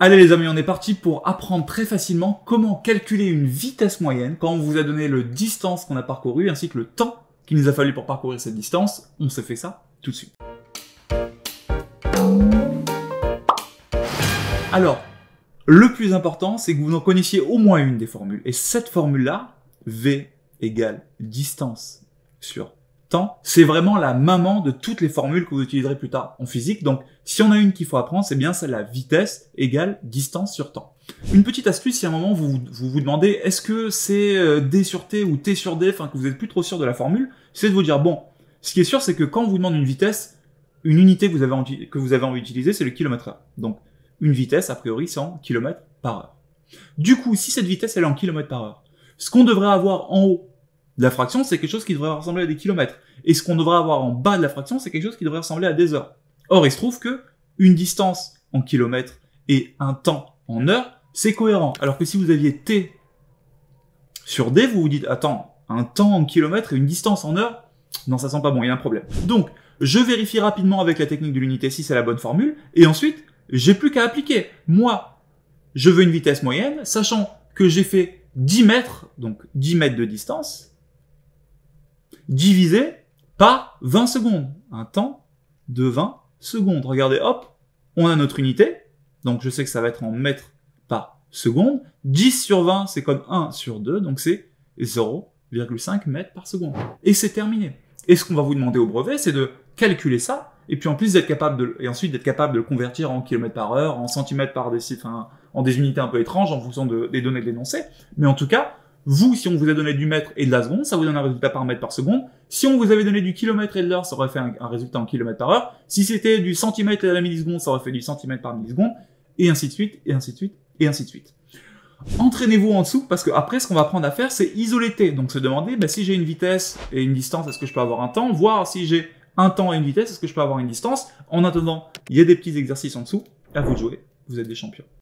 Allez les amis, on est parti pour apprendre très facilement comment calculer une vitesse moyenne quand on vous a donné le distance qu'on a parcouru ainsi que le temps qu'il nous a fallu pour parcourir cette distance. On se fait ça tout de suite. Alors, le plus important, c'est que vous en connaissiez au moins une des formules. Et cette formule-là, V égale distance sur temps, c'est vraiment la maman de toutes les formules que vous utiliserez plus tard en physique. Donc, si on a une qu'il faut apprendre, c'est bien celle-là, vitesse égale distance sur temps. Une petite astuce, si à un moment vous demandez est-ce que c'est D sur T ou T sur D, enfin que vous n'êtes plus trop sûr de la formule, c'est de vous dire, bon, ce qui est sûr, c'est que quand on vous demande une vitesse, une unité que vous avez envie d'utiliser, c'est le kilomètre/heure. Donc, une vitesse, a priori, c'est en kilomètres par heure. Du coup, si cette vitesse, elle est en kilomètres par heure, ce qu'on devrait avoir en haut de la fraction, c'est quelque chose qui devrait ressembler à des kilomètres. Et ce qu'on devrait avoir en bas de la fraction, c'est quelque chose qui devrait ressembler à des heures. Or, il se trouve que une distance en kilomètres et un temps en heures, c'est cohérent. Alors que si vous aviez T sur D, vous vous dites, attends, un temps en kilomètres et une distance en heures, non, ça sent pas bon, il y a un problème. Donc, je vérifie rapidement avec la technique de l'unité si c'est la bonne formule, et ensuite, j'ai plus qu'à appliquer. Moi, je veux une vitesse moyenne, sachant que j'ai fait 10 mètres, donc 10 mètres de distance, divisé par 20 secondes. Un temps de 20 secondes. Regardez, hop, on a notre unité. Donc, je sais que ça va être en mètres par seconde. 10 sur 20, c'est comme 1 sur 2, donc c'est 0,5 mètres par seconde. Et c'est terminé. Et ce qu'on va vous demander au brevet, c'est de calculer ça, et puis en plus d'être capable ensuite d'être capable de le convertir en kilomètres par heure, en centimètres par décimètre, enfin, en des unités un peu étranges en fonction des données de l'énoncé. Mais en tout cas, vous, si on vous a donné du mètre et de la seconde, ça vous donne un résultat par mètre par seconde. Si on vous avait donné du kilomètre et de l'heure, ça aurait fait un résultat en kilomètres par heure. Si c'était du centimètre et de la milliseconde, ça aurait fait du centimètre par milliseconde, et ainsi de suite, et ainsi de suite, et ainsi de suite. Entraînez-vous en dessous, parce que après, ce qu'on va apprendre à faire, c'est isoler T. Donc se demander, bah, si j'ai une vitesse et une distance, est-ce que je peux avoir un temps? Voir si j'ai un temps et une vitesse, est-ce que je peux avoir une distance? En attendant, il y a des petits exercices en dessous. À vous de jouer, vous êtes des champions.